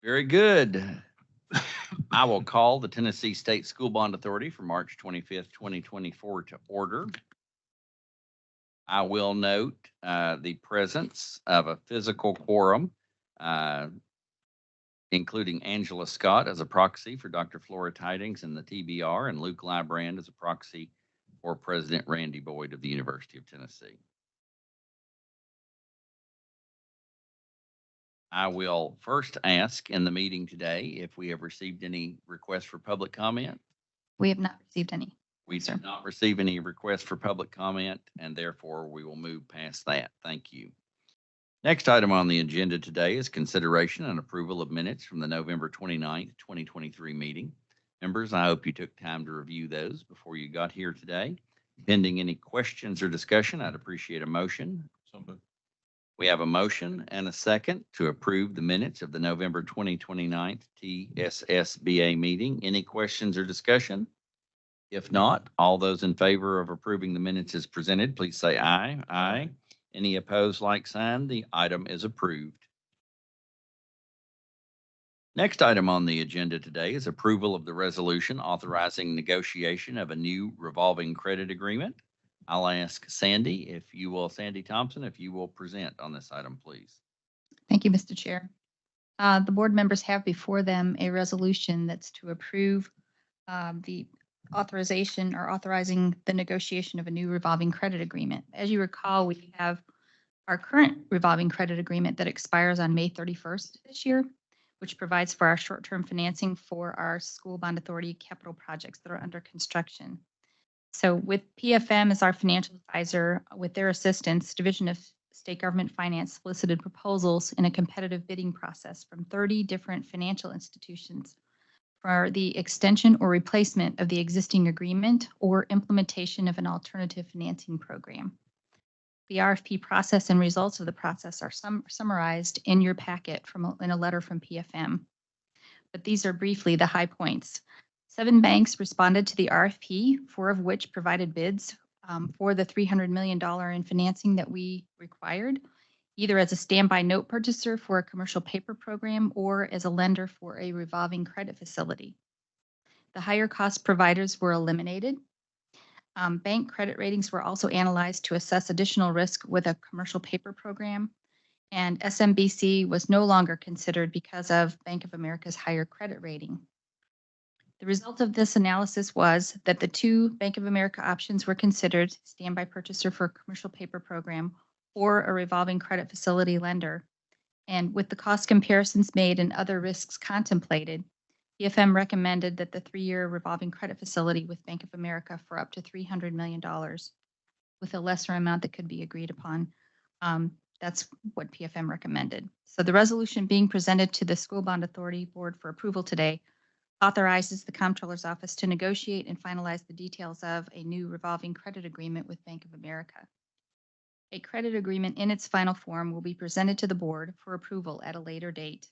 Very good. I will call the Tennessee State School Bond Authority for March 25th, 2024 to order. I will note the presence of a physical quorum, including Angela Scott as a proxy for Dr. Flora Tidings and the TBR, and Luke Lybrand as a proxy for President Randy Boyd of the University of Tennessee. I will first ask in the meeting today if we have received any requests for public comment. We have not received any. We Sir. did not receive any requests for public comment, and therefore we will move past that. Thank you. Next item on the agenda today is consideration and approval of minutes from the November 29th, 2023 meeting. Members, I hope you took time to review those before you got here today. Pending any questions or discussion, I'd appreciate a motion. We have a motion and a second to approve the minutes of the November 2029 TSSBA meeting. Any questions or discussion? If not, all those in favor of approving the minutes as presented, please say aye. Aye. Any opposed, like sign? The item is approved. Next item on the agenda today is approval of the resolution authorizing negotiation of a new revolving credit agreement. I'll ask Sandy Thompson, if you will present on this item, please. Thank you, Mr. Chair. The board members have before them a resolution that's to approve the authorizing the negotiation of a new revolving credit agreement. As you recall, we have our current revolving credit agreement that expires on May 31st this year, which provides for our short-term financing for our school bond authority capital projects that are under construction. So with PFM as our financial advisor, with their assistance, Division of State Government Finance solicited proposals in a competitive bidding process from 30 different financial institutions for the extension or replacement of the existing agreement or implementation of an alternative financing program. The RFP process and results of the process are summarized in your packet in a letter from PFM. But these are briefly the high points. 7 banks responded to the RFP, 4 of which provided bids for the $300 million in financing that we required, either as a standby note purchaser for a commercial paper program or as a lender for a revolving credit facility. The higher cost providers were eliminated. Bank credit ratings were also analyzed to assess additional risk with a commercial paper program, and SMBC was no longer considered because of Bank of America's higher credit rating. The result of this analysis was that the 2 Bank of America options were considered: standby purchaser for a commercial paper program or a revolving credit facility lender. And with the cost comparisons made and other risks contemplated, PFM recommended that the 3-year revolving credit facility with Bank of America for up to $300 million with a lesser amount that could be agreed upon. That's what PFM recommended. So the resolution being presented to the School Bond Authority Board for approval today authorizes the Comptroller's Office to negotiate and finalize the details of a new revolving credit agreement with Bank of America. A credit agreement in its final form will be presented to the board for approval at a later date.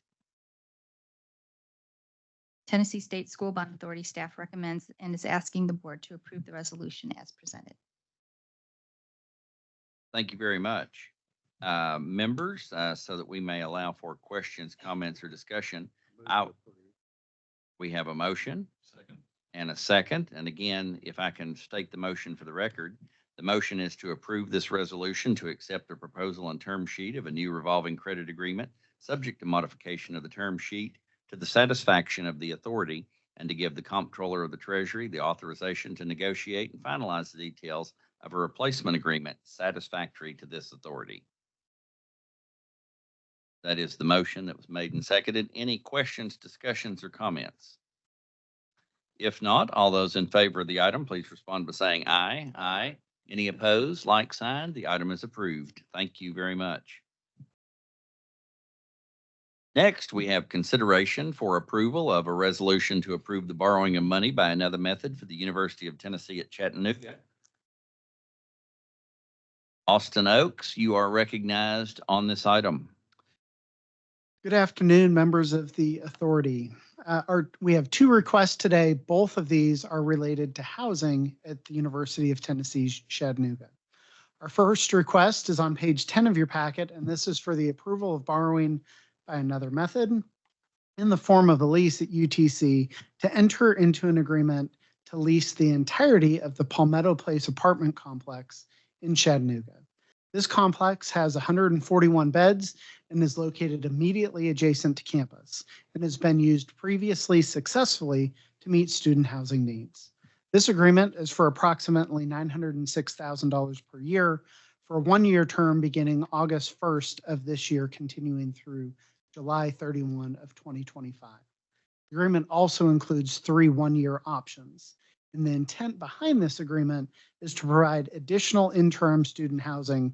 Tennessee State School Bond Authority staff recommends and is asking the board to approve the resolution as presented. Thank you very much. Members, so that we may allow for questions, comments, or discussion, we have a motion and a second. And again, if I can state the motion for the record, the motion is to approve this resolution to accept the proposal and term sheet of a new revolving credit agreement, subject to modification of the term sheet to the satisfaction of the authority, and to give the Comptroller of the Treasury the authorization to negotiate and finalize the details of a replacement agreement satisfactory to this authority. That is the motion that was made and seconded. Any questions, discussions, or comments? If not, all those in favor of the item, please respond by saying aye. Aye. Any opposed, like sign? The item is approved. Thank you very much. Next, we have consideration for approval of a resolution to approve the borrowing of money by another method for the University of Tennessee at Chattanooga. Austin Oaks, you are recognized on this item. Good afternoon, members of the authority. We have 2 requests today. Both of these are related to housing at the University of Tennessee, Chattanooga. Our first request is on page 10 of your packet, and this is for the approval of borrowing by another method in the form of a lease at UTC to enter into an agreement to lease the entirety of the Palmetto Place apartment complex in Chattanooga. This complex has 141 beds and is located immediately adjacent to campus and has been used previously successfully to meet student housing needs. This agreement is for approximately $906,000 per year for a one-year term beginning August 1st of this year, continuing through July 31 of 2025. The agreement also includes 3 one-year options. And the intent behind this agreement is to provide additional interim student housing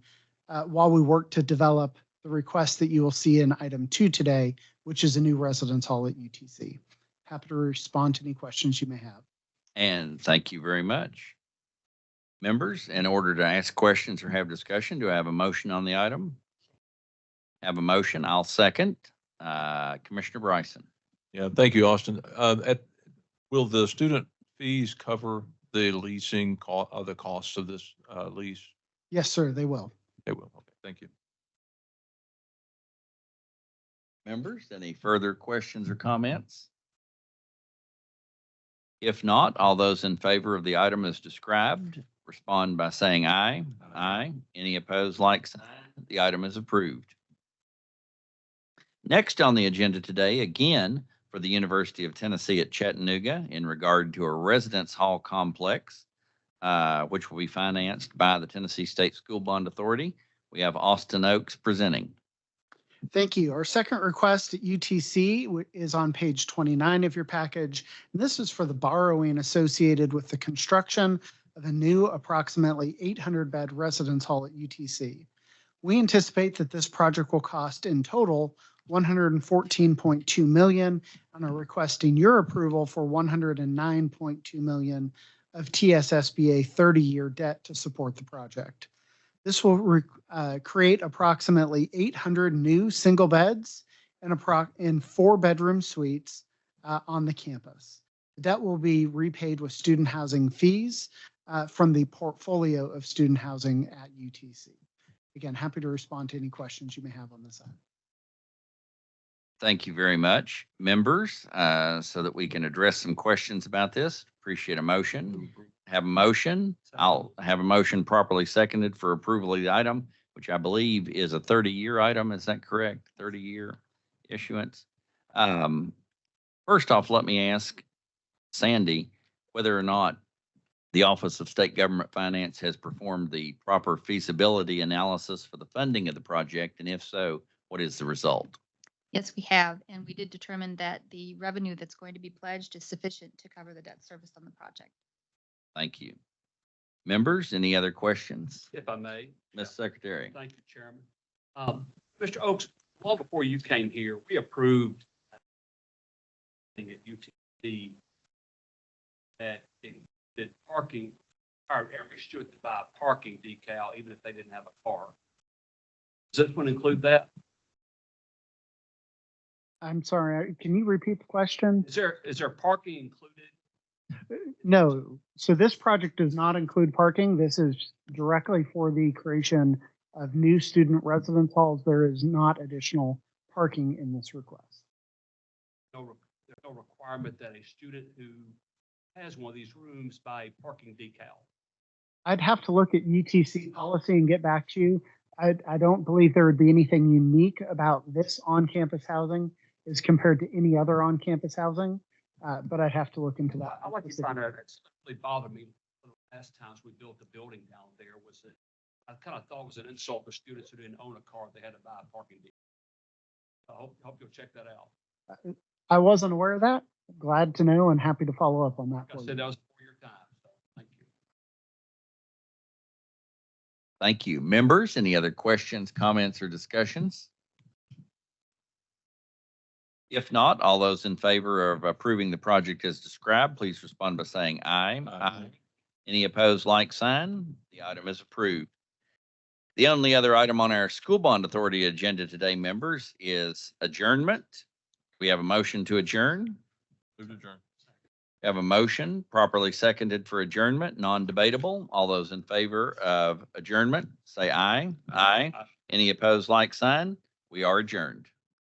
while we work to develop the request that you will see in item 2 today, which is a new residence hall at UTC. Happy to respond to any questions you may have. And thank you very much. Members, in order to ask questions or have discussion, do I have a motion on the item? Have a motion. I'll second. Commissioner Bryson. Yeah, thank you, Austin. Will the student fees cover the leasing the costs of this lease? Yes, sir, they will. They will. Okay, thank you. Members, any further questions or comments? If not, all those in favor of the item as described, respond by saying aye. Aye. Any opposed, like sign. The item is approved. Next on the agenda today, again, for the University of Tennessee at Chattanooga in regard to a residence hall complex, which will be financed by the Tennessee State School Bond Authority. We have Austin Oaks presenting. Thank you. Our second request at UTC is on page 29 of your package. And this is for the borrowing associated with the construction of a new approximately 800-bed residence hall at UTC. We anticipate that this project will cost in total $114.2 million and are requesting your approval for $109.2 million of TSSBA 30-year debt to support the project. This will create approximately 800 new single beds and 4-bedroom suites on the campus. The debt will be repaid with student housing fees from the portfolio of student housing at UTC. Again, happy to respond to any questions you may have on this item. Thank you very much, members, so that we can address some questions about this. Appreciate a motion. Have a motion. I'll have a motion properly seconded for approval of the item, which I believe is a 30-year item. Is that correct? 30-year issuance. First off, let me ask Sandy whether or not the Office of State Government Finance has performed the proper feasibility analysis for the funding of the project, and if so, what is the result? Yes, we have, and we did determine that the revenue that's going to be pledged is sufficient to cover the debt service on the project. Thank you. Members, any other questions? If I may. Ms. Secretary. Thank you, Chairman. Mr. Oaks, long before you came here, we approved at UTC that parking, every student to buy a parking decal, even if they didn't have a car. Does this one include that? I'm sorry, can you repeat the question? Is there parking included? No. So this project does not include parking. This is directly for the creation of new student residence halls. There is not additional parking in this request. There's no requirement that a student who has one of these rooms buy a parking decal. I'd have to look at UTC policy and get back to you. I don't believe there would be anything unique about this on-campus housing as compared to any other on-campus housing, but I'd have to look into that. I like to find out. It's really bothered me. One of the last times we built the building down there was that I kind of thought it was an insult to students who didn't own a car. They had to buy a parking decal. I hope you'll check that out. I wasn't aware of that. Glad to know and happy to follow up on that. Like I said, that was before your time. So thank you. Thank you. Members, any other questions, comments, or discussions? If not, all those in favor of approving the project as described, please respond by saying aye. Aye. Any opposed, like sign? The item is approved. The only other item on our School Bond Authority agenda today, members, is adjournment. We have a motion to adjourn. Move to adjourn. We have a motion properly seconded for adjournment, non-debatable. All those in favor of adjournment, say aye. Aye. Any opposed, like sign? We are adjourned.